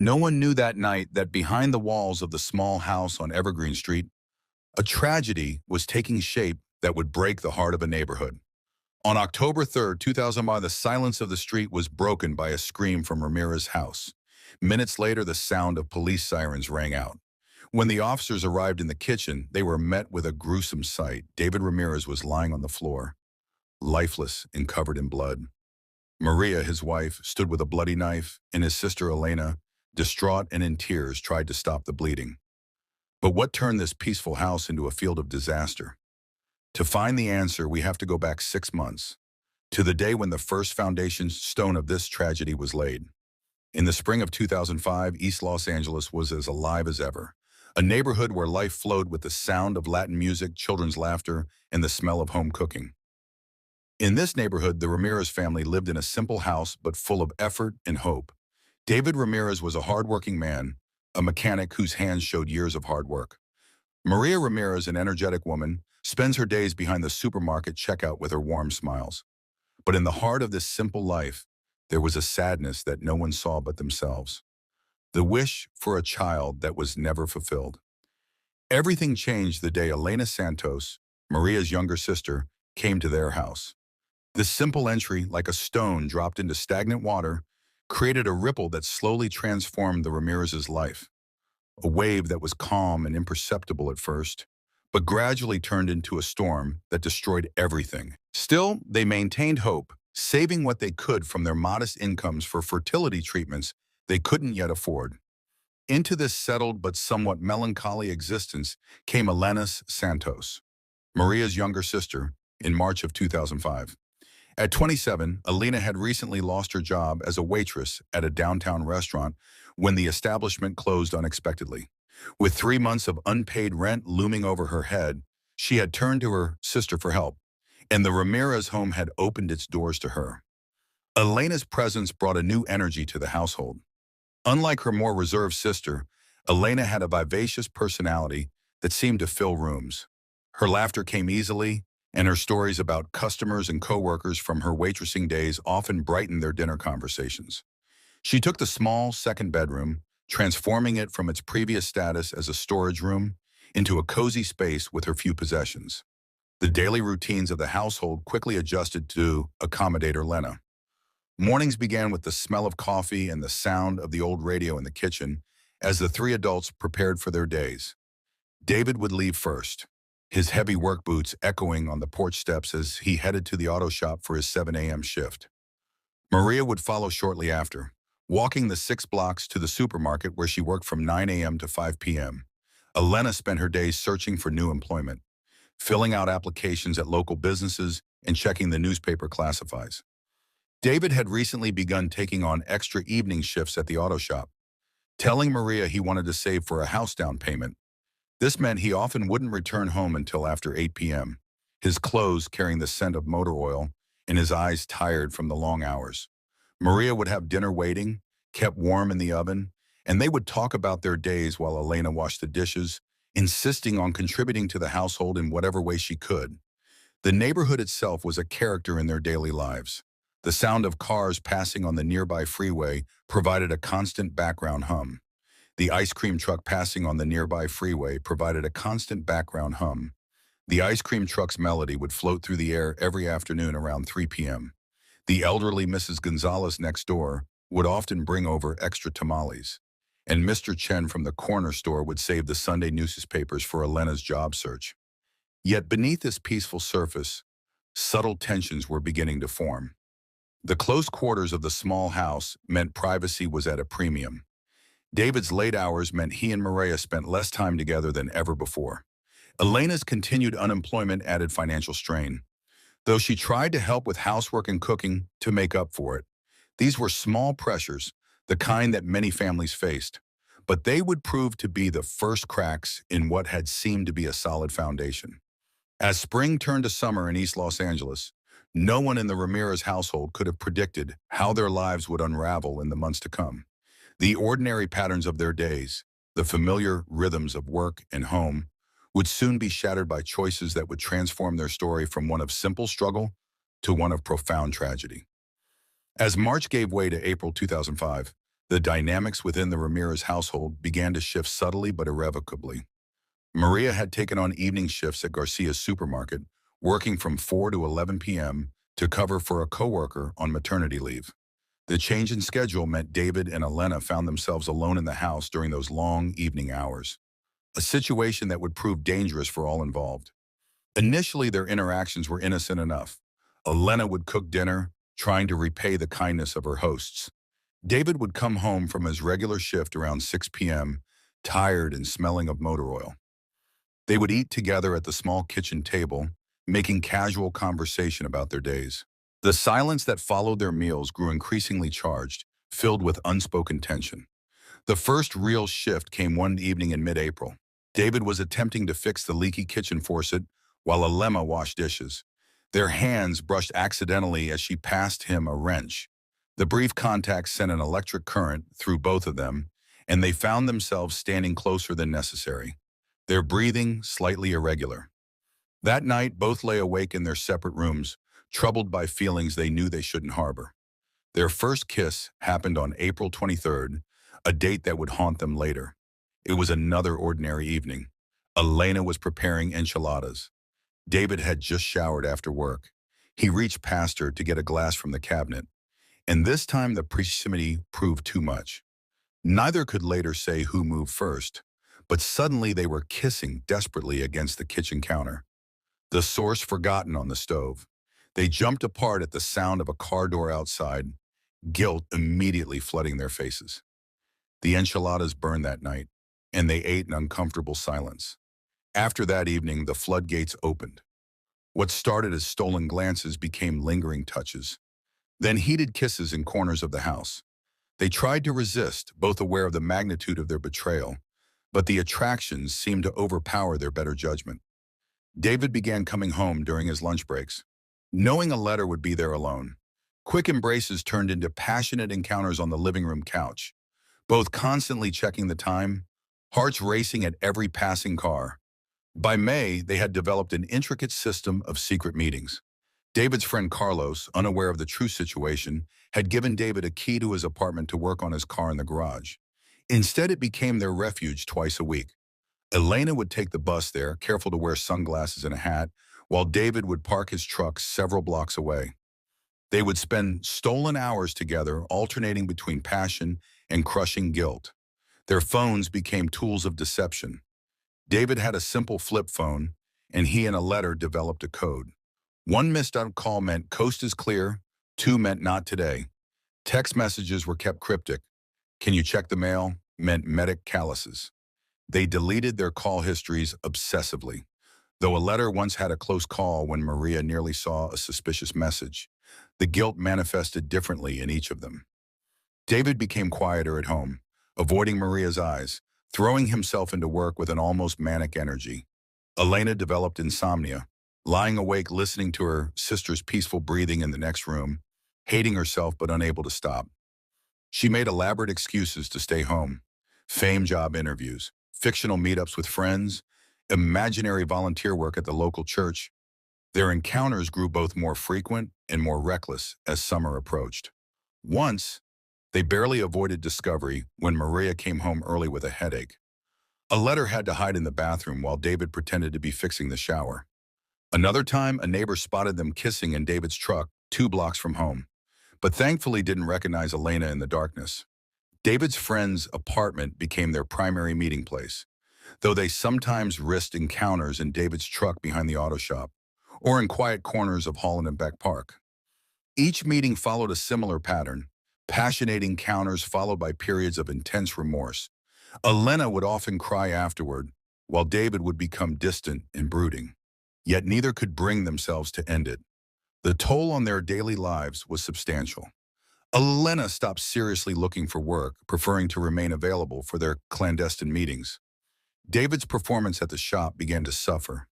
No one knew that night that behind the walls of the small house on Evergreen Street, a tragedy was taking shape that would break the heart of a neighborhood. On October 3rd, 2001, the silence of the street was broken by a scream from Ramirez's house. Minutes later, the sound of police sirens rang out. When the officers arrived in the kitchen, they were met with a gruesome sight. David Ramirez was lying on the floor, lifeless and covered in blood. Maria, his wife, stood with a bloody knife, and his sister Elena, distraught and in tears, tried to stop the bleeding. But what turned this peaceful house into a field of disaster? To find the answer, we have to go back 6 months, to the day when the first foundation stone of this tragedy was laid. In the spring of 2005, East Los Angeles was as alive as ever, a neighborhood where life flowed with the sound of Latin music, children's laughter, and the smell of home cooking. In this neighborhood, the Ramirez family lived in a simple house but full of effort and hope. David Ramirez was a hardworking man, a mechanic whose hands showed years of hard work. Maria Ramirez, an energetic woman, spends her days behind the supermarket checkout with her warm smiles. But in the heart of this simple life, there was a sadness that no one saw but themselves. The wish for a child that was never fulfilled. Everything changed the day Elena Santos, Maria's younger sister, came to their house. This simple entry, like a stone dropped into stagnant water, created a ripple that slowly transformed the Ramirez's life. A wave that was calm and imperceptible at first, but gradually turned into a storm that destroyed everything. Still, they maintained hope, saving what they could from their modest incomes for fertility treatments they couldn't yet afford. Into this settled but somewhat melancholy existence came Elena Santos, Maria's younger sister, in March of 2005. At 27, Elena had recently lost her job as a waitress at a downtown restaurant when the establishment closed unexpectedly. With 3 months of unpaid rent looming over her head, she had turned to her sister for help, and the Ramirez home had opened its doors to her. Elena's presence brought a new energy to the household. Unlike her more reserved sister, Elena had a vivacious personality that seemed to fill rooms. Her laughter came easily, and her stories about customers and coworkers from her waitressing days often brightened their dinner conversations. She took the small second bedroom, transforming it from its previous status as a storage room into a cozy space with her few possessions. The daily routines of the household quickly adjusted to accommodate Elena. Mornings began with the smell of coffee and the sound of the old radio in the kitchen as the three adults prepared for their days. David would leave first, his heavy work boots echoing on the porch steps as he headed to the auto shop for his 7 a.m. shift. Maria would follow shortly after, walking the 6 blocks to the supermarket where she worked from 9 a.m. to 5 p.m. Elena spent her days searching for new employment, filling out applications at local businesses and checking the newspaper classifieds. David had recently begun taking on extra evening shifts at the auto shop, telling Maria he wanted to save for a house down payment. This meant he often wouldn't return home until after 8 p.m., his clothes carrying the scent of motor oil and his eyes tired from the long hours. Maria would have dinner waiting, kept warm in the oven, and they would talk about their days while Elena washed the dishes, insisting on contributing to the household in whatever way she could. The neighborhood itself was a character in their daily lives. The sound of cars passing on the nearby freeway provided a constant background hum. The ice cream truck passing on the nearby freeway provided a constant background hum. The ice cream truck's melody would float through the air every afternoon around 3 p.m. The elderly Mrs. Gonzalez next door would often bring over extra tamales, and Mr. Chen from the corner store would save the Sunday newspapers for Elena's job search. Yet beneath this peaceful surface, subtle tensions were beginning to form. The close quarters of the small house meant privacy was at a premium. David's late hours meant he and Maria spent less time together than ever before. Elena's continued unemployment added financial strain, though she tried to help with housework and cooking to make up for it. These were small pressures, the kind that many families faced, but they would prove to be the first cracks in what had seemed to be a solid foundation. As spring turned to summer in East Los Angeles, no one in the Ramirez household could have predicted how their lives would unravel in the months to come. The ordinary patterns of their days, the familiar rhythms of work and home, would soon be shattered by choices that would transform their story from one of simple struggle to one of profound tragedy. As March gave way to April 2005, The dynamics within the Ramirez household began to shift subtly but irrevocably. Maria had taken on evening shifts at Garcia's supermarket, working from 4 to 11 p.m. to cover for a coworker on maternity leave. The change in schedule meant David and Elena found themselves alone in the house during those long evening hours, a situation that would prove dangerous for all involved. Initially, their interactions were innocent enough. Elena would cook dinner, trying to repay the kindness of her hosts. David would come home from his regular shift around 6 p.m., tired and smelling of motor oil. They would eat together at the small kitchen table, making casual conversation about their days. The silence that followed their meals grew increasingly charged, filled with unspoken tension. The first real shift came one evening in mid-April. David was attempting to fix the leaky kitchen faucet while Elena washed dishes. Their hands brushed accidentally as she passed him a wrench. The brief contact sent an electric current through both of them, and they found themselves standing closer than necessary, their breathing slightly irregular. That night, both lay awake in their separate rooms, troubled by feelings they knew they shouldn't harbor. Their first kiss happened on April 23rd, a date that would haunt them later. It was another ordinary evening. Elena was preparing enchiladas. David had just showered after work. He reached past her to get a glass from the cabinet, and this time the proximity proved too much. Neither could later say who moved first, but suddenly they were kissing desperately against the kitchen counter, the source forgotten on the stove. They jumped apart at the sound of a car door outside, guilt immediately flooding their faces. The enchiladas burned that night, and they ate in uncomfortable silence. After that evening, the floodgates opened. What started as stolen glances became lingering touches, then heated kisses in corners of the house. They tried to resist, both aware of the magnitude of their betrayal, but the attractions seemed to overpower their better judgment. David began coming home during his lunch breaks, knowing a letter would be there alone. Quick embraces turned into passionate encounters on the living room couch, both constantly checking the time, hearts racing at every passing car. By May, they had developed an intricate system of secret meetings. David's friend Carlos, unaware of the true situation, had given David a key to his apartment to work on his car in the garage. Instead, it became their refuge twice a week. Elena would take the bus there, careful to wear sunglasses and a hat, while David would park his truck several blocks away. They would spend stolen hours together, alternating between passion and crushing guilt. Their phones became tools of deception. David had a simple flip phone, and he and a letter developed a code. One missed out call meant coast is clear, two meant not today. Text messages were kept cryptic. Can you check the mail? Meant medic calluses. They deleted their call histories obsessively, though a letter once had a close call when Maria nearly saw a suspicious message. The guilt manifested differently in each of them. David became quieter at home, avoiding Maria's eyes, throwing himself into work with an almost manic energy. Elena developed insomnia, lying awake listening to her sister's peaceful breathing in the next room, hating herself but unable to stop. She made elaborate excuses to stay home: fame job interviews, fictional meetups with friends, imaginary volunteer work at the local church. Their encounters grew both more frequent and more reckless as summer approached. Once, they barely avoided discovery when Maria came home early with a headache. A letter had to hide in the bathroom while David pretended to be fixing the shower. Another time, a neighbor spotted them kissing in David's truck 2 blocks from home, but thankfully didn't recognize Elena in the darkness. David's friend's apartment became their primary meeting place, though they sometimes risked encounters in David's truck behind the auto shop, or in quiet corners of Holland and Beck Park. Each meeting followed a similar pattern: passionate encounters followed by periods of intense remorse. Elena would often cry afterward, while David would become distant and brooding. Yet neither could bring themselves to end it. The toll on their daily lives was substantial. Elena stopped seriously looking for work, preferring to remain available for their clandestine meetings. David's performance at the shop began to suffer.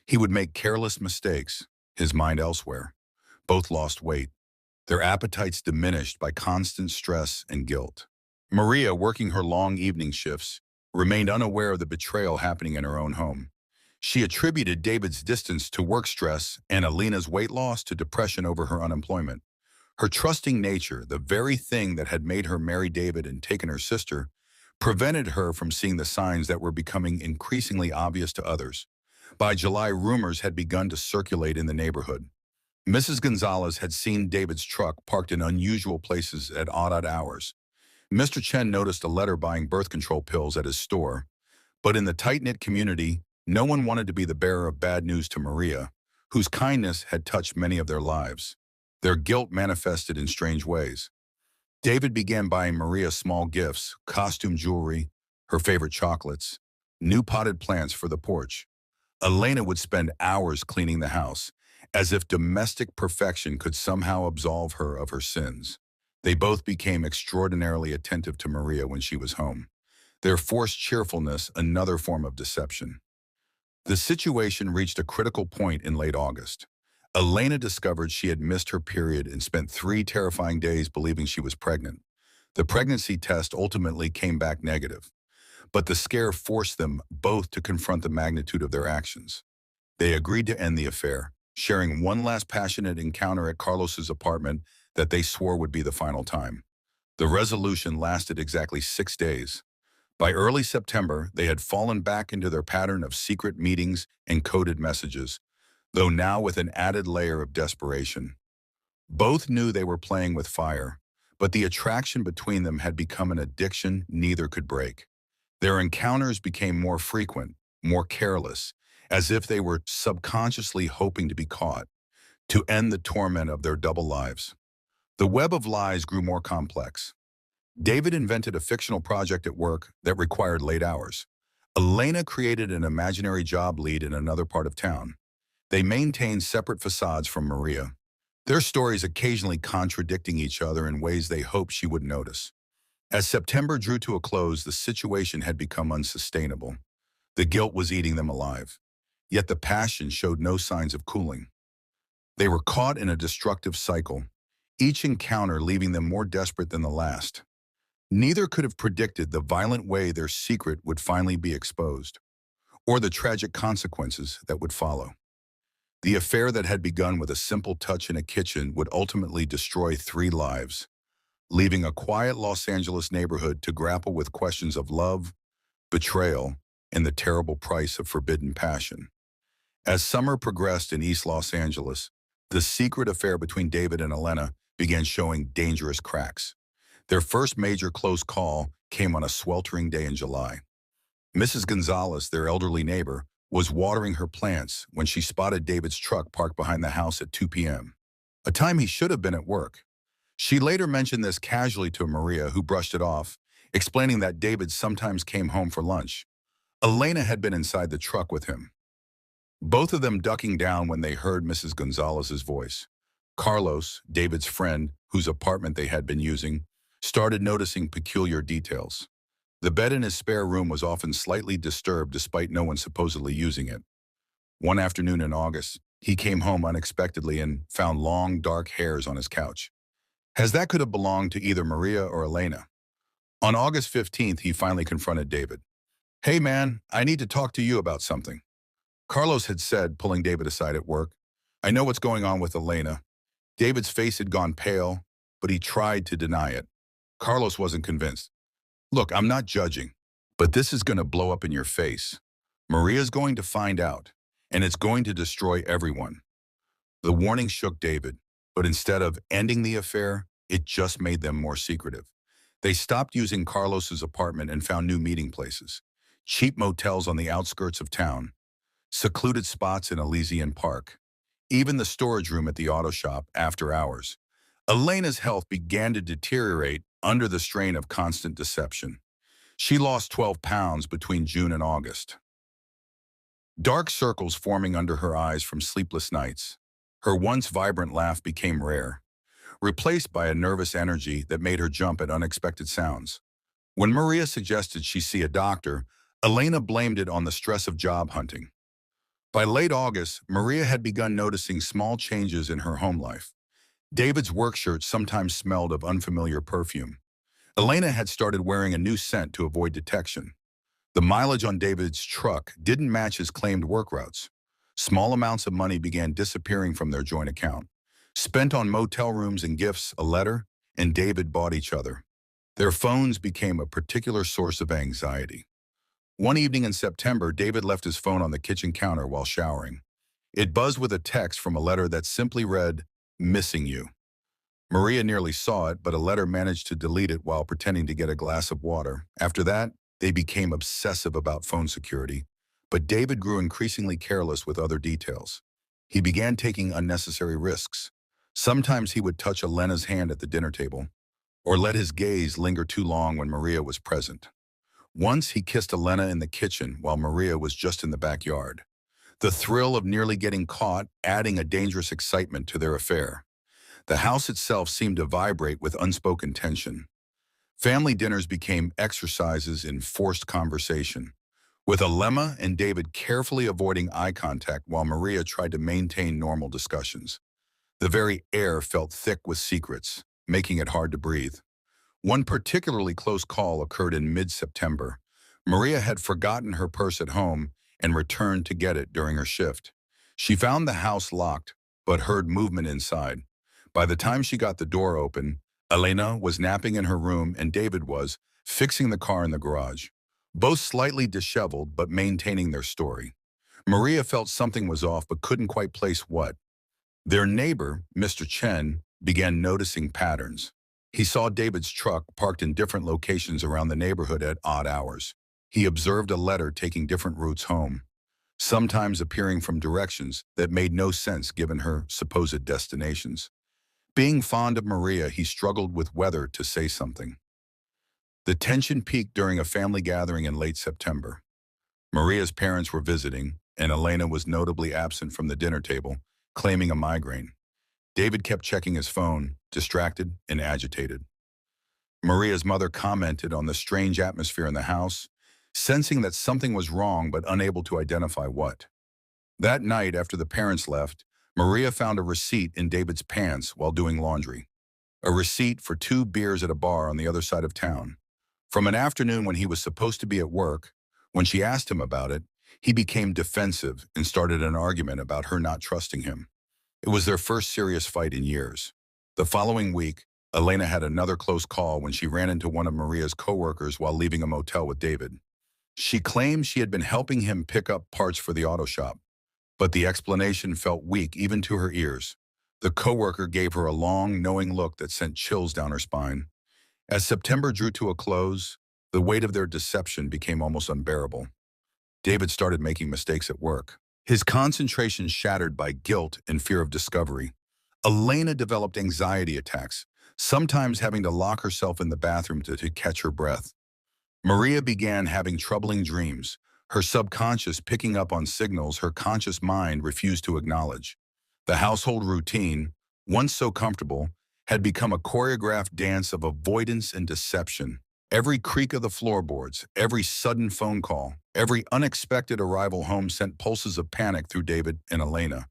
He would make careless mistakes, his mind elsewhere. Both lost weight, their appetites diminished by constant stress and guilt. Maria, working her long evening shifts, remained unaware of the betrayal happening in her own home. She attributed David's distance to work stress and Elena's weight loss to depression over her unemployment. Her trusting nature, the very thing that had made her marry David and taken her sister, prevented her from seeing the signs that were becoming increasingly obvious to others. By July, rumors had begun to circulate in the neighborhood. Mrs. Gonzalez had seen David's truck parked in unusual places at odd hours. Mr. Chen noticed a letter buying birth control pills at his store, but in the tight-knit community, no one wanted to be the bearer of bad news to Maria, whose kindness had touched many of their lives. Their guilt manifested in strange ways. David began buying Maria small gifts, costume jewelry, her favorite chocolates, new potted plants for the porch. Elena would spend hours cleaning the house, as if domestic perfection could somehow absolve her of her sins. They both became extraordinarily attentive to Maria when she was home. Their forced cheerfulness, another form of deception. The situation reached a critical point in late August. Elena discovered she had missed her period and spent 3 terrifying days believing she was pregnant. The pregnancy test ultimately came back negative, but the scare forced them both to confront the magnitude of their actions. They agreed to end the affair, sharing one last passionate encounter at Carlos's apartment that they swore would be the final time. The resolution lasted exactly 6 days. By early September, they had fallen back into their pattern of secret meetings and coded messages, though now with an added layer of desperation. Both knew they were playing with fire, but the attraction between them had become an addiction neither could break. Their encounters became more frequent, more careless, as if they were subconsciously hoping to be caught, to end the torment of their double lives. The web of lies grew more complex. David invented a fictional project at work that required late hours. Elena created an imaginary job lead in another part of town. They maintained separate facades from Maria, their stories occasionally contradicting each other in ways they hoped she wouldn't notice. As September drew to a close, the situation had become unsustainable. The guilt was eating them alive. Yet the passion showed no signs of cooling. They were caught in a destructive cycle, each encounter leaving them more desperate than the last. Neither could have predicted the violent way their secret would finally be exposed, or the tragic consequences that would follow. The affair that had begun with a simple touch in a kitchen would ultimately destroy 3 lives, leaving a quiet Los Angeles neighborhood to grapple with questions of love, betrayal, and the terrible price of forbidden passion. As summer progressed in East Los Angeles, the secret affair between David and Elena began showing dangerous cracks. Their first major close call came on a sweltering day in July. Mrs. Gonzalez, their elderly neighbor, was watering her plants when she spotted David's truck parked behind the house at 2 p.m., a time he should have been at work. She later mentioned this casually to Maria, who brushed it off, explaining that David sometimes came home for lunch. Elena had been inside the truck with him, both of them ducking down when they heard Mrs. Gonzalez's voice. Carlos, David's friend, whose apartment they had been using, started noticing peculiar details. The bed in his spare room was often slightly disturbed despite no one supposedly using it. One afternoon in August, he came home unexpectedly and found long, dark hairs on his couch. As that could have belonged to either Maria or Elena. On August 15th, he finally confronted David. "Hey man, I need to talk to you about something," Carlos had said, pulling David aside at work. "I know what's going on with Elena." David's face had gone pale, but he tried to deny it. Carlos wasn't convinced. "Look, I'm not judging, but this is going to blow up in your face. Maria's going to find out, and it's going to destroy everyone." The warning shook David, but instead of ending the affair, it just made them more secretive. They stopped using Carlos's apartment and found new meeting places. Cheap motels on the outskirts of town, secluded spots in Elysian Park, even the storage room at the auto shop after hours. Elena's health began to deteriorate under the strain of constant deception. She lost 12 pounds between June and August. Dark circles forming under her eyes from sleepless nights. Her once vibrant laugh became rare, replaced by a nervous energy that made her jump at unexpected sounds. When Maria suggested she see a doctor, Elena blamed it on the stress of job hunting. By late August, Maria had begun noticing small changes in her home life. David's work shirt sometimes smelled of unfamiliar perfume. Elena had started wearing a new scent to avoid detection. The mileage on David's truck didn't match his claimed work routes. Small amounts of money began disappearing from their joint account. spent on motel rooms and gifts, a letter, and David bought each other. Their phones became a particular source of anxiety. One evening in September, David left his phone on the kitchen counter while showering. It buzzed with a text from a letter that simply read, "Missing you." Maria nearly saw it, but a letter managed to delete it while pretending to get a glass of water. After that, they became obsessive about phone security, but David grew increasingly careless with other details. He began taking unnecessary risks. Sometimes he would touch Elena's hand at the dinner table, or let his gaze linger too long when Maria was present. Once he kissed Elena in the kitchen while Maria was just in the backyard. The thrill of nearly getting caught adding a dangerous excitement to their affair. The house itself seemed to vibrate with unspoken tension. Family dinners became exercises in forced conversation, with Elena and David carefully avoiding eye contact while Maria tried to maintain normal discussions. The very air felt thick with secrets, making it hard to breathe. One particularly close call occurred in mid-September. Maria had forgotten her purse at home and returned to get it during her shift. She found the house locked, but heard movement inside. By the time she got the door open, Elena was napping in her room and David was fixing the car in the garage. Both slightly disheveled but maintaining their story. Maria felt something was off but couldn't quite place what. Their neighbor, Mr. Chen, began noticing patterns. He saw David's truck parked in different locations around the neighborhood at odd hours. He observed a letter taking different routes home, sometimes appearing from directions that made no sense given her supposed destinations. Being fond of Maria, he struggled with whether to say something. The tension peaked during a family gathering in late September. Maria's parents were visiting, and Elena was notably absent from the dinner table, claiming a migraine. David kept checking his phone, distracted and agitated. Maria's mother commented on the strange atmosphere in the house, sensing that something was wrong but unable to identify what. That night, after the parents left, Maria found a receipt in David's pants while doing laundry. A receipt for 2 beers at a bar on the other side of town. From an afternoon when he was supposed to be at work, when she asked him about it, he became defensive and started an argument about her not trusting him. It was their first serious fight in years. The following week, Elena had another close call when she ran into one of Maria's coworkers while leaving a motel with David. She claimed she had been helping him pick up parts for the auto shop, but the explanation felt weak even to her ears. The coworker gave her a long, knowing look that sent chills down her spine. As September drew to a close, the weight of their deception became almost unbearable. David started making mistakes at work, his concentration shattered by guilt and fear of discovery. Elena developed anxiety attacks, sometimes having to lock herself in the bathroom to catch her breath. Maria began having troubling dreams, her subconscious picking up on signals her conscious mind refused to acknowledge. The household routine, once so comfortable, had become a choreographed dance of avoidance and deception. Every creak of the floorboards, every sudden phone call, every unexpected arrival home sent pulses of panic through David and Elena.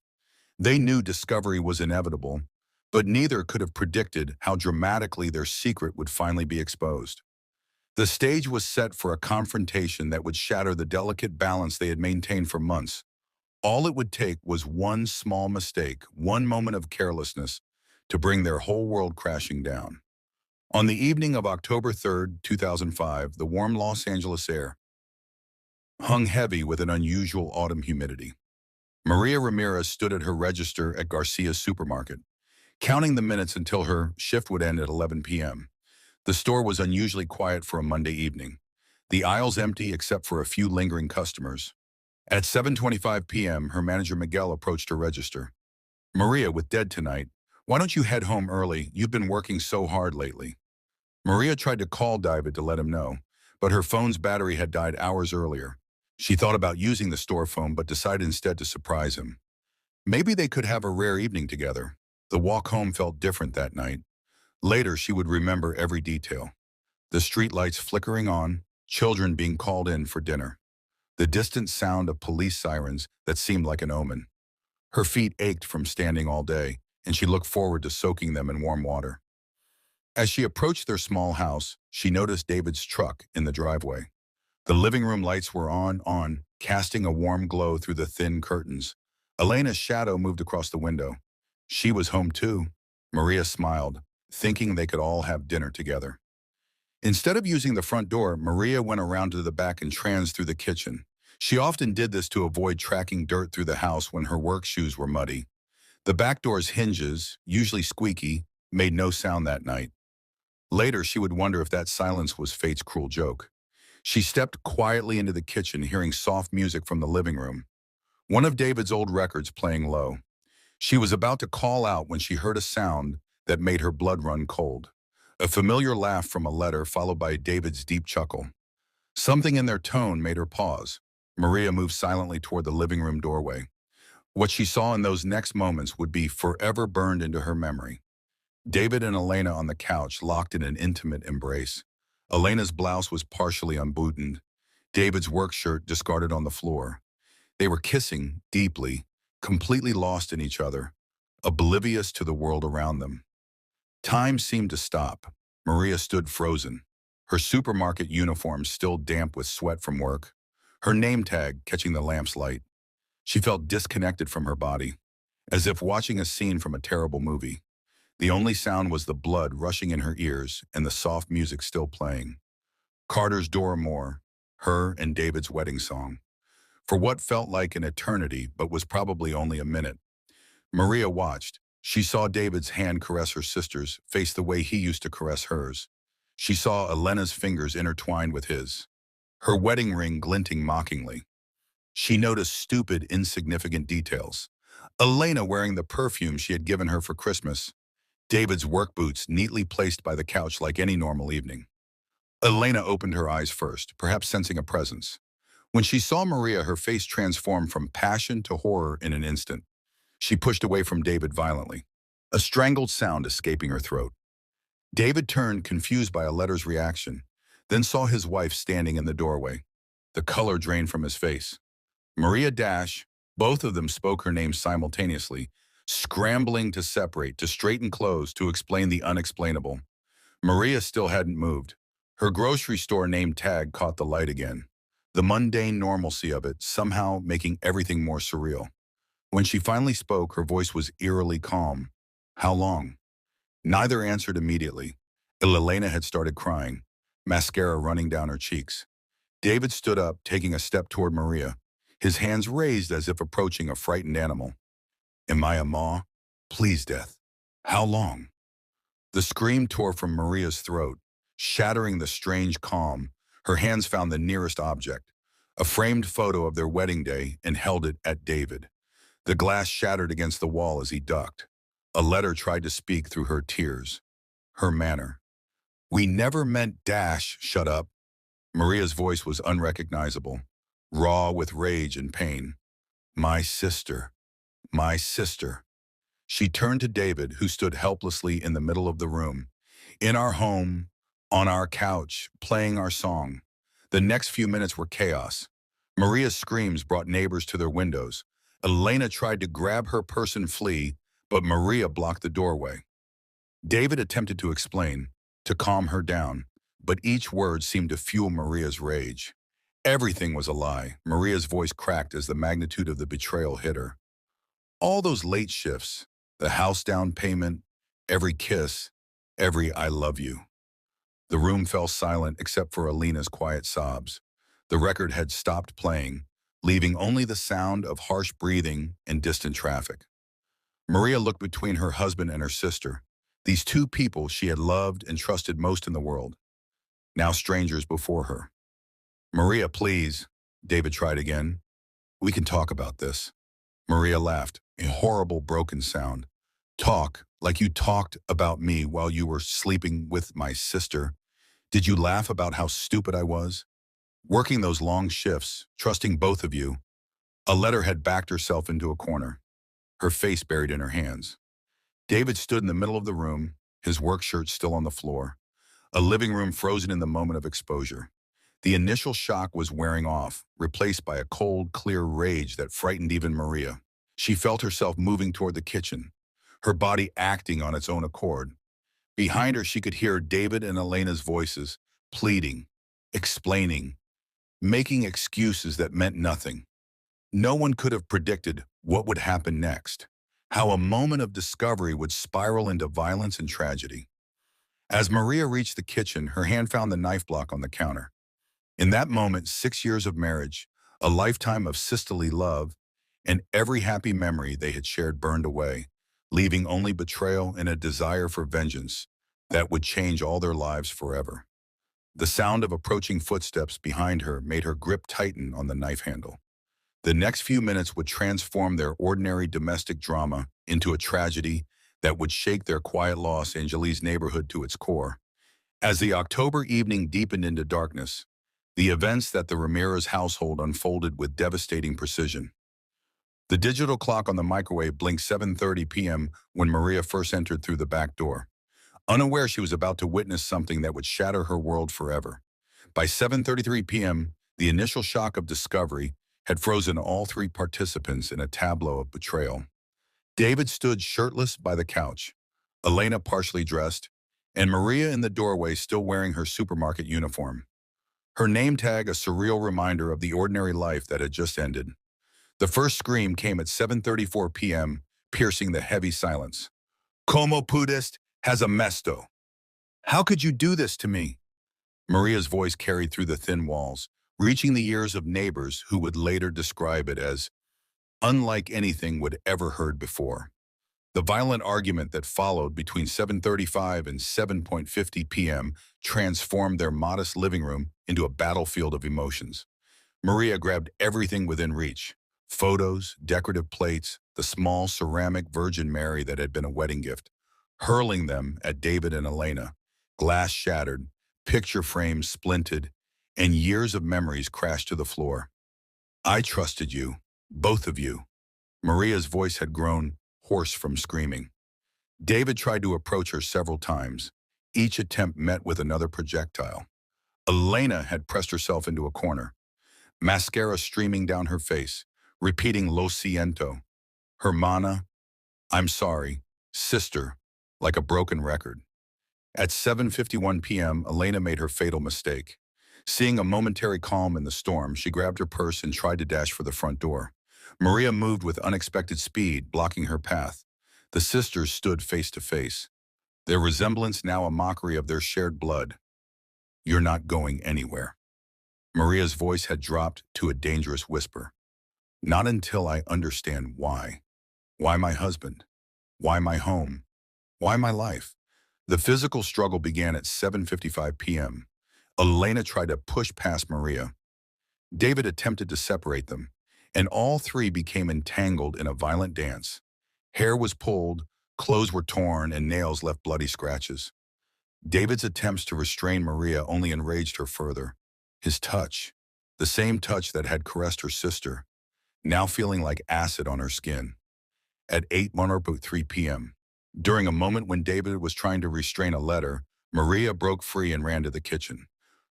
They knew discovery was inevitable, but neither could have predicted how dramatically their secret would finally be exposed. The stage was set for a confrontation that would shatter the delicate balance they had maintained for months. All it would take was one small mistake, one moment of carelessness, to bring their whole world crashing down. On the evening of October 3, 2005, the warm Los Angeles air hung heavy with an unusual autumn humidity. Maria Ramirez stood at her register at Garcia's supermarket, counting the minutes until her shift would end at 11 p.m. The store was unusually quiet for a Monday evening, the aisles empty except for a few lingering customers. At 7:25 p.m., her manager Miguel approached her register. "Maria, with Dead tonight, why don't you head home early? You've been working so hard lately." Maria tried to call David to let him know, but her phone's battery had died hours earlier. She thought about using the store phone but decided instead to surprise him. Maybe they could have a rare evening together. The walk home felt different that night. Later, she would remember every detail. The streetlights flickering on, children being called in for dinner. The distant sound of police sirens that seemed like an omen. Her feet ached from standing all day, and she looked forward to soaking them in warm water. As she approached their small house, she noticed David's truck in the driveway. The living room lights were on, casting a warm glow through the thin curtains. Elena's shadow moved across the window. She was home too. Maria smiled, thinking they could all have dinner together. Instead of using the front door, Maria went around to the back and transed through the kitchen. She often did this to avoid tracking dirt through the house when her work shoes were muddy. The back door's hinges, usually squeaky, made no sound that night. Later, she would wonder if that silence was fate's cruel joke. She stepped quietly into the kitchen, hearing soft music from the living room, one of David's old records playing low. She was about to call out when she heard a sound that made her blood run cold. A familiar laugh from a letter followed by David's deep chuckle. Something in their tone made her pause. Maria moved silently toward the living room doorway. What she saw in those next moments would be forever burned into her memory. David and Elena on the couch, locked in an intimate embrace. Elena's blouse was partially unbuttoned, David's work shirt discarded on the floor. They were kissing deeply, completely lost in each other, oblivious to the world around them. Time seemed to stop. Maria stood frozen, her supermarket uniform still damp with sweat from work, her name tag catching the lamp's light. She felt disconnected from her body, as if watching a scene from a terrible movie. The only sound was the blood rushing in her ears and the soft music still playing. Carter's Dora Moore, her and David's wedding song. For what felt like an eternity but was probably only a minute, Maria watched. She saw David's hand caress her sister's face the way he used to caress hers. She saw Elena's fingers intertwined with his, her wedding ring glinting mockingly. She noticed stupid, insignificant details. Elena wearing the perfume she had given her for Christmas, David's work boots neatly placed by the couch like any normal evening. Elena opened her eyes first, perhaps sensing a presence. When she saw Maria, her face transformed from passion to horror in an instant. She pushed away from David violently, a strangled sound escaping her throat. David turned, confused by Elena's reaction, then saw his wife standing in the doorway. The color drained from his face. Maria Dash, both of them spoke her name simultaneously, scrambling to separate, to straighten clothes, to explain the unexplainable. Maria still hadn't moved. Her grocery store name tag caught the light again, the mundane normalcy of it somehow making everything more surreal. When she finally spoke, her voice was eerily calm. How long? Neither answered immediately. Elena had started crying, mascara running down her cheeks. David stood up, taking a step toward Maria, his hands raised as if approaching a frightened animal. Am I a maw? Please, death. How long? The scream tore from Maria's throat, shattering the strange calm. Her hands found the nearest object, a framed photo of their wedding day, and held it at David. The glass shattered against the wall as he ducked. A letter tried to speak through her tears. Her manner. We never meant dash, shut up. Maria's voice was unrecognizable, raw with rage and pain. My sister. My sister. She turned to David, who stood helplessly in the middle of the room. In our home, on our couch, playing our song. The next few minutes were chaos. Maria's screams brought neighbors to their windows. Elena tried to grab her purse and flee, but Maria blocked the doorway. David attempted to explain, to calm her down, but each word seemed to fuel Maria's rage. Everything was a lie. Maria's voice cracked as the magnitude of the betrayal hit her. All those late shifts, the house down payment, every kiss, every I love you. The room fell silent except for Elena's quiet sobs. The record had stopped playing, leaving only the sound of harsh breathing and distant traffic. Maria looked between her husband and her sister, these two people she had loved and trusted most in the world, now strangers before her. Maria, please, David tried again. We can talk about this. Maria laughed, a horrible broken sound. Talk, like you talked about me while you were sleeping with my sister. Did you laugh about how stupid I was? Working those long shifts, trusting both of you. A letter had backed herself into a corner, her face buried in her hands. David stood in the middle of the room, his work shirt still on the floor, a living room frozen in the moment of exposure. The initial shock was wearing off, replaced by a cold, clear rage that frightened even Maria. She felt herself moving toward the kitchen, her body acting on its own accord. Behind her, she could hear David and Elena's voices, pleading, explaining, making excuses that meant nothing. No one could have predicted what would happen next. How a moment of discovery would spiral into violence and tragedy. As Maria reached the kitchen, her hand found the knife block on the counter. In that moment, 6 years of marriage, a lifetime of sisterly love, and every happy memory they had shared burned away, leaving only betrayal and a desire for vengeance that would change all their lives forever. The sound of approaching footsteps behind her made her grip tighten on the knife handle. The next few minutes would transform their ordinary domestic drama into a tragedy that would shake their quiet Los Angeles neighborhood to its core. As the October evening deepened into darkness, the events that the Ramirez household unfolded with devastating precision. The digital clock on the microwave blinked 7:30 p.m. when Maria first entered through the back door, unaware she was about to witness something that would shatter her world forever. By 7:33 p.m., the initial shock of discovery had frozen all three participants in a tableau of betrayal. David stood shirtless by the couch, Elena partially dressed, and Maria in the doorway still wearing her supermarket uniform. Her name tag a surreal reminder of the ordinary life that had just ended. The first scream came at 7:34 p.m., piercing the heavy silence. Como pudiste has a mesto. How could you do this to me? Maria's voice carried through the thin walls, reaching the ears of neighbors who would later describe it as unlike anything would ever heard before. The violent argument that followed between 7:35 and 7:50 p.m. transformed their modest living room into a battlefield of emotions. Maria grabbed everything within reach: photos, decorative plates, the small ceramic Virgin Mary that had been a wedding gift, hurling them at David and Elena. Glass shattered, picture frames splintered, and years of memories crashed to the floor. I trusted you, both of you. Maria's voice had grown hoarse from screaming. David tried to approach her several times. Each attempt met with another projectile. Elena had pressed herself into a corner, mascara streaming down her face, repeating Lo siento, hermana, I'm sorry, sister, like a broken record. At 7:51 p.m., Elena made her fatal mistake. Seeing a momentary calm in the storm, she grabbed her purse and tried to dash for the front door. Maria moved with unexpected speed, blocking her path. The sisters stood face to face, their resemblance now a mockery of their shared blood. You're not going anywhere. Maria's voice had dropped to a dangerous whisper. Not until I understand why. Why my husband? Why my home? Why my life? The physical struggle began at 7:55 p.m. Elena tried to push past Maria. David attempted to separate them, and all three became entangled in a violent dance. Hair was pulled, clothes were torn, and nails left bloody scratches. David's attempts to restrain Maria only enraged her further. His touch, the same touch that had caressed her sister, now feeling like acid on her skin. At 8:03 p.m., during a moment when David was trying to restrain a letter, Maria broke free and ran to the kitchen.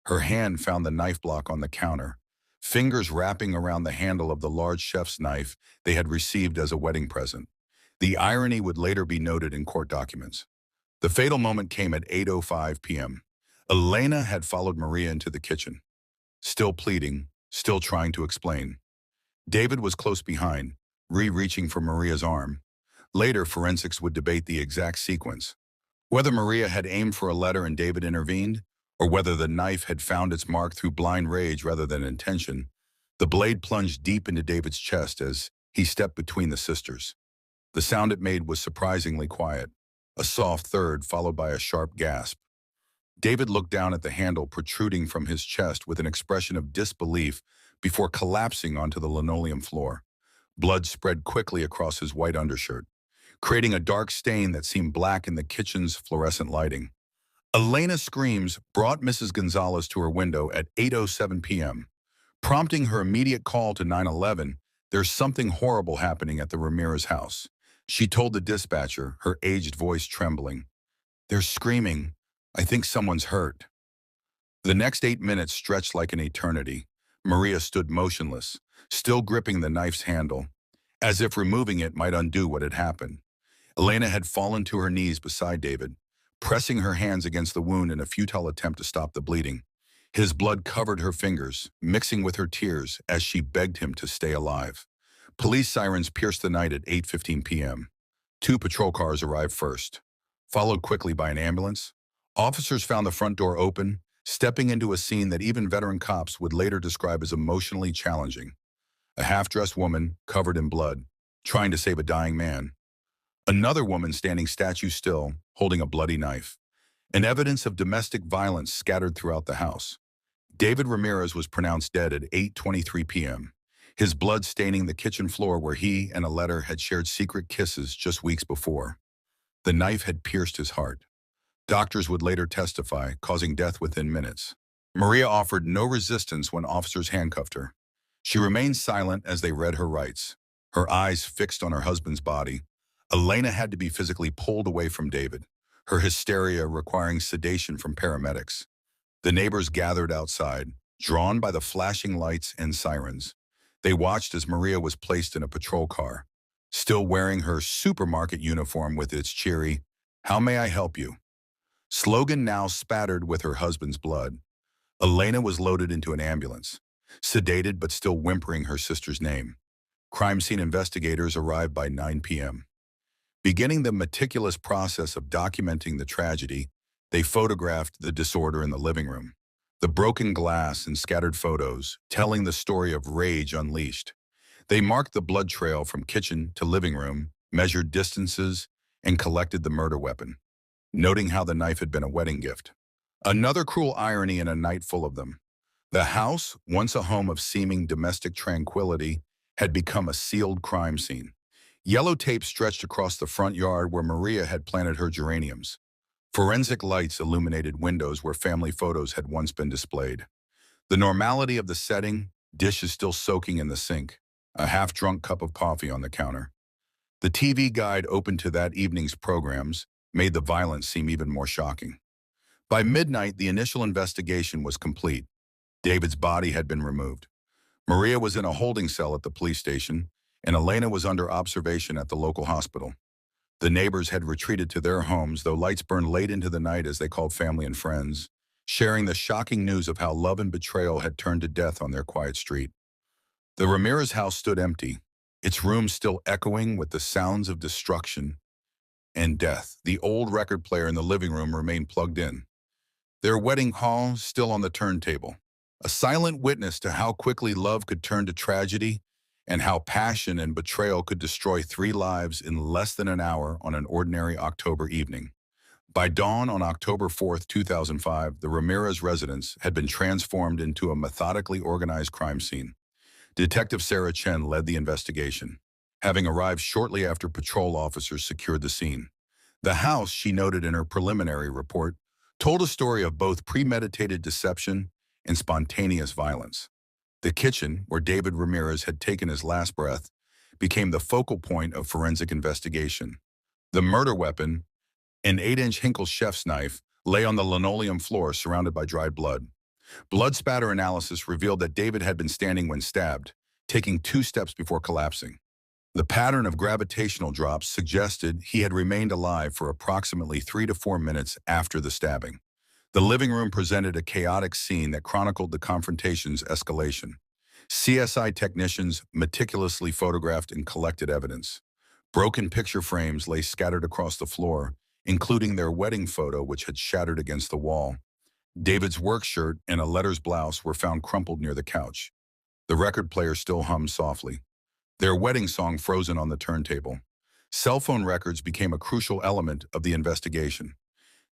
Her hand found the knife block on the counter, fingers wrapping around the handle of the large chef's knife they had received as a wedding present. The irony would later be noted in court documents. The fatal moment came at 8:05 p.m. Elena had followed Maria into the kitchen, still pleading, still trying to explain. David was close behind, reaching for Maria's arm. Later, forensics would debate the exact sequence. Whether Maria had aimed for a letter and David intervened, or whether the knife had found its mark through blind rage rather than intention, the blade plunged deep into David's chest as he stepped between the sisters. The sound it made was surprisingly quiet, a soft third followed by a sharp gasp. David looked down at the handle protruding from his chest with an expression of disbelief before collapsing onto the linoleum floor. Blood spread quickly across his white undershirt, creating a dark stain that seemed black in the kitchen's fluorescent lighting. Elena's screams brought Mrs. Gonzalez to her window at 8:07 p.m., prompting her immediate call to 911. There's something horrible happening at the Ramirez house, she told the dispatcher, her aged voice trembling. They're screaming. I think someone's hurt. The next 8 minutes stretched like an eternity. Maria stood motionless, still gripping the knife's handle, as if removing it might undo what had happened. Elena had fallen to her knees beside David, pressing her hands against the wound in a futile attempt to stop the bleeding. His blood covered her fingers, mixing with her tears as she begged him to stay alive. Police sirens pierced the night at 8:15 p.m. Two patrol cars arrived first, followed quickly by an ambulance. Officers found the front door open, stepping into a scene that even veteran cops would later describe as emotionally challenging. A half-dressed woman, covered in blood, trying to save a dying man. Another woman standing statue still, holding a bloody knife. And evidence of domestic violence scattered throughout the house. David Ramirez was pronounced dead at 8:23 p.m., his blood staining the kitchen floor where he and Elena had shared secret kisses just weeks before. The knife had pierced his heart. Doctors would later testify, causing death within minutes. Maria offered no resistance when officers handcuffed her. She remained silent as they read her rights, her eyes fixed on her husband's body. Elena had to be physically pulled away from David, her hysteria requiring sedation from paramedics. The neighbors gathered outside, drawn by the flashing lights and sirens. They watched as Maria was placed in a patrol car, still wearing her supermarket uniform with its cheery, "How may I help you?" slogan now spattered with her husband's blood. Elena was loaded into an ambulance, sedated but still whimpering her sister's name. Crime scene investigators arrived by 9 p.m. Beginning the meticulous process of documenting the tragedy, they photographed the disorder in the living room. The broken glass and scattered photos, telling the story of rage unleashed. They marked the blood trail from kitchen to living room, measured distances, and collected the murder weapon, noting how the knife had been a wedding gift. Another cruel irony in a night full of them. The house, once a home of seeming domestic tranquility, had become a sealed crime scene. Yellow tape stretched across the front yard where Maria had planted her geraniums. Forensic lights illuminated windows where family photos had once been displayed. The normality of the setting, dishes still soaking in the sink, a half-drunk cup of coffee on the counter. The TV guide open to that evening's programs made the violence seem even more shocking. By midnight, the initial investigation was complete. David's body had been removed. Maria was in a holding cell at the police station, and Elena was under observation at the local hospital. The neighbors had retreated to their homes, though lights burned late into the night as they called family and friends, sharing the shocking news of how love and betrayal had turned to death on their quiet street. The Ramirez house stood empty, its rooms still echoing with the sounds of destruction and death. The old record player in the living room remained plugged in, their wedding hall still on the turntable, a silent witness to how quickly love could turn to tragedy and how passion and betrayal could destroy 3 lives in less than an hour on an ordinary October evening. By dawn on October 4th, 2005, the Ramirez residence had been transformed into a methodically organized crime scene. Detective Sarah Chen led the investigation, having arrived shortly after patrol officers secured the scene. The house, she noted in her preliminary report, told a story of both premeditated deception and spontaneous violence. The kitchen, where David Ramirez had taken his last breath, became the focal point of forensic investigation. The murder weapon, an 8-inch Hinkle chef's knife, lay on the linoleum floor surrounded by dried blood. Blood spatter analysis revealed that David had been standing when stabbed, taking 2 steps before collapsing. The pattern of gravitational drops suggested he had remained alive for approximately 3 to 4 minutes after the stabbing. The living room presented a chaotic scene that chronicled the confrontation's escalation. CSI technicians meticulously photographed and collected evidence. Broken picture frames lay scattered across the floor, including their wedding photo which had shattered against the wall. David's work shirt and Elena's blouse were found crumpled near the couch. The record player still hummed softly, their wedding song frozen on the turntable. Cell phone records became a crucial element of the investigation.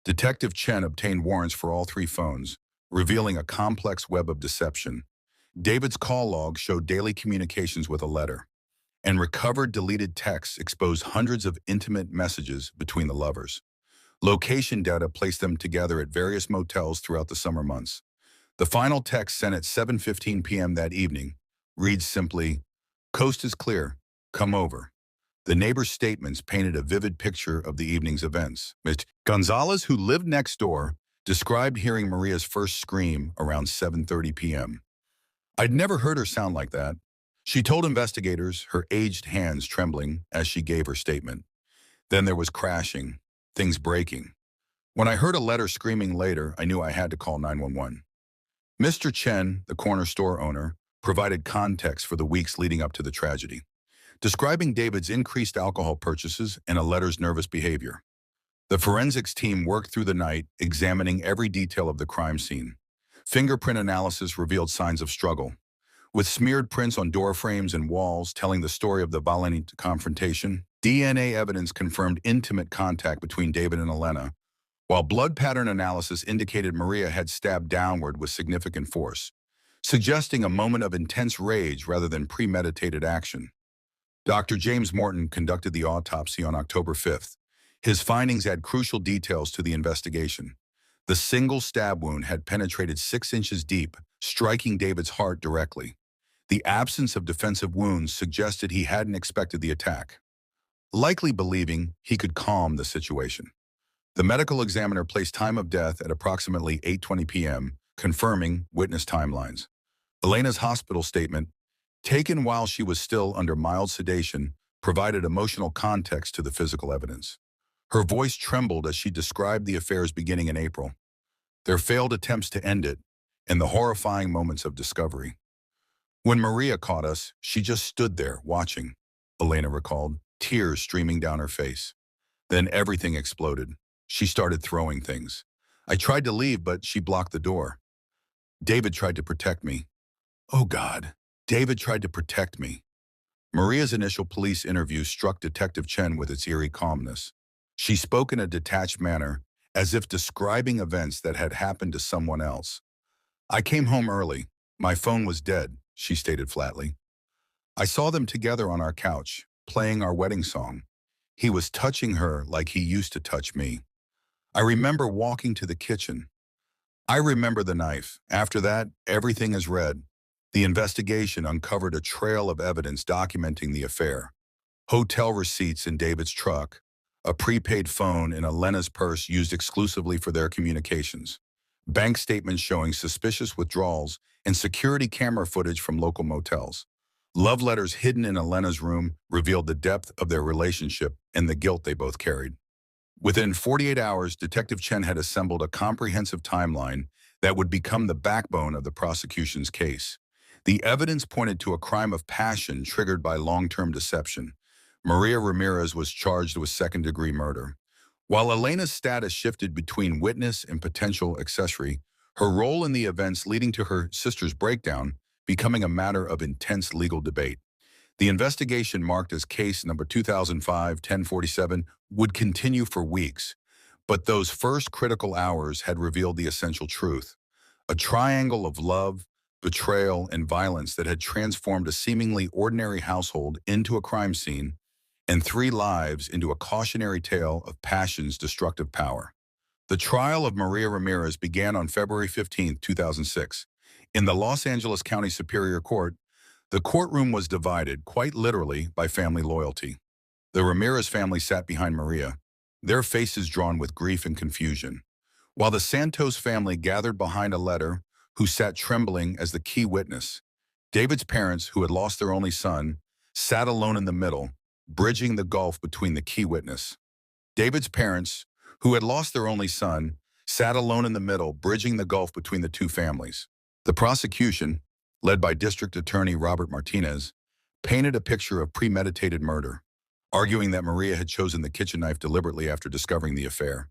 Detective Chen obtained warrants for all 3 phones, revealing a complex web of deception. David's call log showed daily communications with Elena, and recovered deleted texts exposed hundreds of intimate messages between the lovers. Location data placed them together at various motels throughout the summer months. The final text sent at 7:15 p.m. that evening reads simply, "Coast is clear, come over." The neighbor's statements painted a vivid picture of the evening's events. Ms. Gonzalez, who lived next door, described hearing Maria's first scream around 7:30 p.m. "I'd never heard her sound like that." She told investigators, her aged hands trembling as she gave her statement. Then there was crashing, things breaking. "When I heard Elena screaming later, I knew I had to call 911. Mr. Chen, the corner store owner, provided context for the weeks leading up to the tragedy. describing David's increased alcohol purchases and Alena's nervous behavior. The forensics team worked through the night, examining every detail of the crime scene. Fingerprint analysis revealed signs of struggle, with smeared prints on door frames and walls telling the story of the violent confrontation. DNA evidence confirmed intimate contact between David and Elena, while blood pattern analysis indicated Maria had stabbed downward with significant force, suggesting a moment of intense rage rather than premeditated action. Dr. James Morton conducted the autopsy on October 5th. His findings add crucial details to the investigation. The single stab wound had penetrated 6 inches deep, striking David's heart directly. The absence of defensive wounds suggested he hadn't expected the attack, likely believing he could calm the situation. The medical examiner placed time of death at approximately 8:20 p.m., confirming witness timelines. Elena's hospital statement, taken while she was still under mild sedation, provided emotional context to the physical evidence. Her voice trembled as she described the affair's beginning in April, their failed attempts to end it, and the horrifying moments of discovery. When Maria caught us, she just stood there, watching, Elena recalled, tears streaming down her face. Then everything exploded. She started throwing things. I tried to leave, but she blocked the door. David tried to protect me. Oh God, David tried to protect me. Maria's initial police interview struck Detective Chen with its eerie calmness. She spoke in a detached manner, as if describing events that had happened to someone else. I came home early. My phone was dead, she stated flatly. I saw them together on our couch, playing our wedding song. He was touching her like he used to touch me. I remember walking to the kitchen. I remember the knife. After that, everything is red. The investigation uncovered a trail of evidence documenting the affair. Hotel receipts in David's truck, a prepaid phone in Elena's purse used exclusively for their communications, bank statements showing suspicious withdrawals, and security camera footage from local motels. Love letters hidden in Elena's room revealed the depth of their relationship and the guilt they both carried. Within 48 hours, Detective Chen had assembled a comprehensive timeline that would become the backbone of the prosecution's case. The evidence pointed to a crime of passion triggered by long-term deception. Maria Ramirez was charged with second-degree murder. While Elena's status shifted between witness and potential accessory, her role in the events leading to her sister's breakdown becoming a matter of intense legal debate. The investigation, marked as case number 2005-1047, would continue for weeks, but those first critical hours had revealed the essential truth. A triangle of love, betrayal, and violence that had transformed a seemingly ordinary household into a crime scene, and 3 lives into a cautionary tale of passion's destructive power. The trial of Maria Ramirez began on February 15, 2006. In the Los Angeles County Superior Court, the courtroom was divided, quite literally, by family loyalty. The Ramirez family sat behind Maria, their faces drawn with grief and confusion, while the Santos family gathered behind a letter, who sat trembling as the key witness. David's parents, who had lost their only son, sat alone in the middle, bridging the gulf between the key witness. David's parents, who had lost their only son, sat alone in the middle, bridging the gulf between the two families. The prosecution, led by District Attorney Robert Martinez, painted a picture of premeditated murder, arguing that Maria had chosen the kitchen knife deliberately after discovering the affair.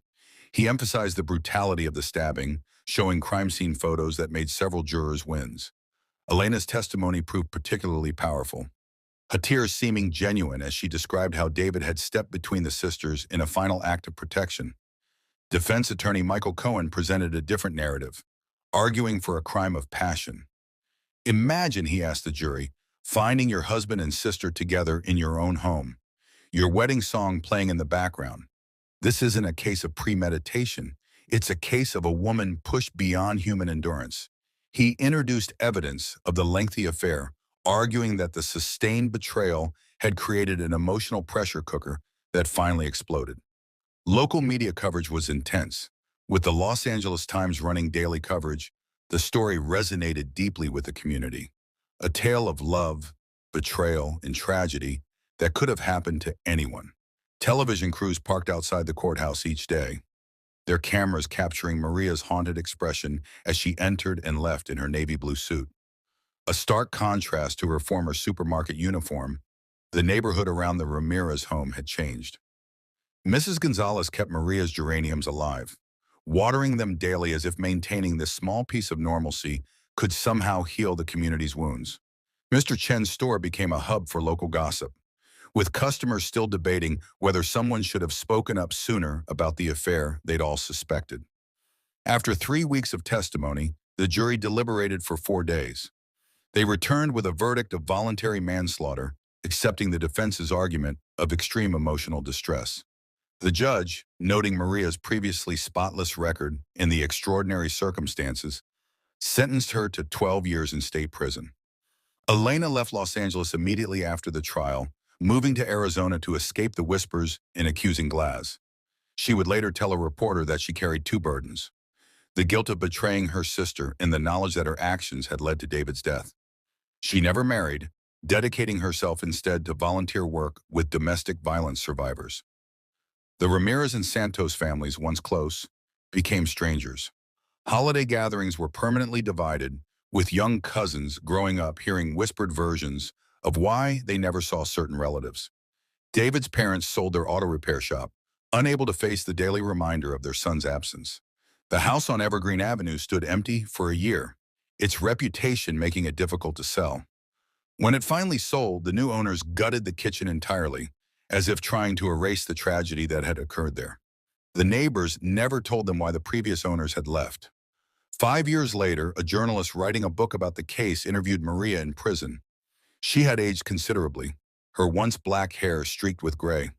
He emphasized the brutality of the stabbing, showing crime scene photos that made several jurors wince. Elena's testimony proved particularly powerful, her tears seeming genuine as she described how David had stepped between the sisters in a final act of protection. Defense attorney Michael Cohen presented a different narrative, arguing for a crime of passion. Imagine, he asked the jury, finding your husband and sister together in your own home, your wedding song playing in the background. This isn't a case of premeditation. It's a case of a woman pushed beyond human endurance. He introduced evidence of the lengthy affair, arguing that the sustained betrayal had created an emotional pressure cooker that finally exploded. Local media coverage was intense. With the Los Angeles Times running daily coverage, the story resonated deeply with the community. A tale of love, betrayal, and tragedy that could have happened to anyone. Television crews parked outside the courthouse each day, their cameras capturing Maria's haunted expression as she entered and left in her navy blue suit. A stark contrast to her former supermarket uniform, The neighborhood around the Ramirez home had changed. Mrs. Gonzalez kept Maria's geraniums alive, watering them daily as if maintaining this small piece of normalcy could somehow heal the community's wounds. Mr. Chen's store became a hub for local gossip, with customers still debating whether someone should have spoken up sooner about the affair they'd all suspected. After 3 weeks of testimony, the jury deliberated for 4 days. They returned with a verdict of voluntary manslaughter, accepting the defense's argument of extreme emotional distress. The judge, noting Maria's previously spotless record in the extraordinary circumstances, sentenced her to 12 years in state prison. Elena left Los Angeles immediately after the trial, moving to Arizona to escape the whispers in accusing Glass. She would later tell a reporter that she carried two burdens: the guilt of betraying her sister and the knowledge that her actions had led to David's death. She never married, dedicating herself instead to volunteer work with domestic violence survivors. The Ramirez and Santos families, once close, became strangers. Holiday gatherings were permanently divided, with young cousins growing up hearing whispered versions of why they never saw certain relatives. David's parents sold their auto repair shop, unable to face the daily reminder of their son's absence. The house on Evergreen Avenue stood empty for a year, its reputation making it difficult to sell. When it finally sold, the new owners gutted the kitchen entirely, as if trying to erase the tragedy that had occurred there. The neighbors never told them why the previous owners had left. 5 years later, a journalist writing a book about the case interviewed Maria in prison. She had aged considerably, her once black hair streaked with gray.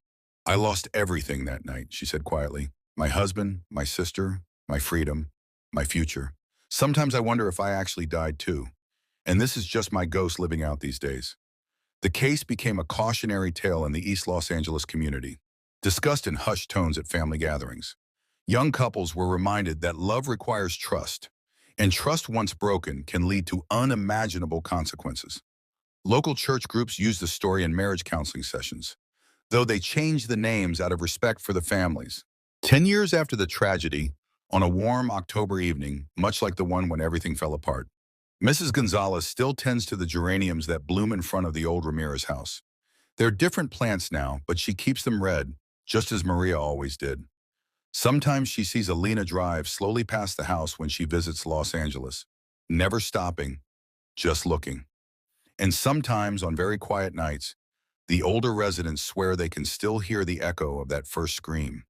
"I lost everything that night," she said quietly. "My husband, my sister, my freedom, my future. Sometimes I wonder if I actually died too. And this is just my ghost living out these days." The case became a cautionary tale in the East Los Angeles community, discussed in hushed tones at family gatherings. Young couples were reminded that love requires trust, and trust once broken can lead to unimaginable consequences. Local church groups used the story in marriage counseling sessions, though they changed the names out of respect for the families. 10 years after the tragedy, on a warm October evening, much like the one when everything fell apart, Mrs. Gonzalez still tends to the geraniums that bloom in front of the old Ramirez house. They're different plants now, but she keeps them red, just as Maria always did. Sometimes she sees Elena drive slowly past the house when she visits Los Angeles, never stopping, just looking. And sometimes, on very quiet nights, the older residents swear they can still hear the echo of that first scream.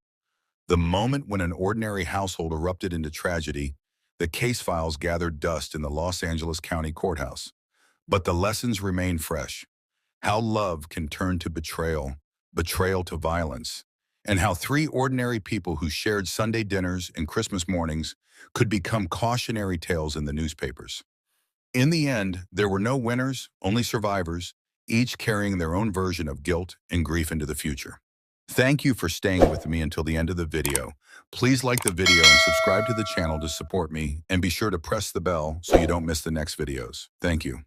The moment when an ordinary household erupted into tragedy, the case files gathered dust in the Los Angeles County Courthouse. But the lessons remain fresh: how love can turn to betrayal, betrayal to violence, and how three ordinary people who shared Sunday dinners and Christmas mornings could become cautionary tales in the newspapers. In the end, there were no winners, only survivors, each carrying their own version of guilt and grief into the future. Thank you for staying with me until the end of the video. Please like the video and subscribe to the channel to support me, and be sure to press the bell so you don't miss the next videos. Thank you.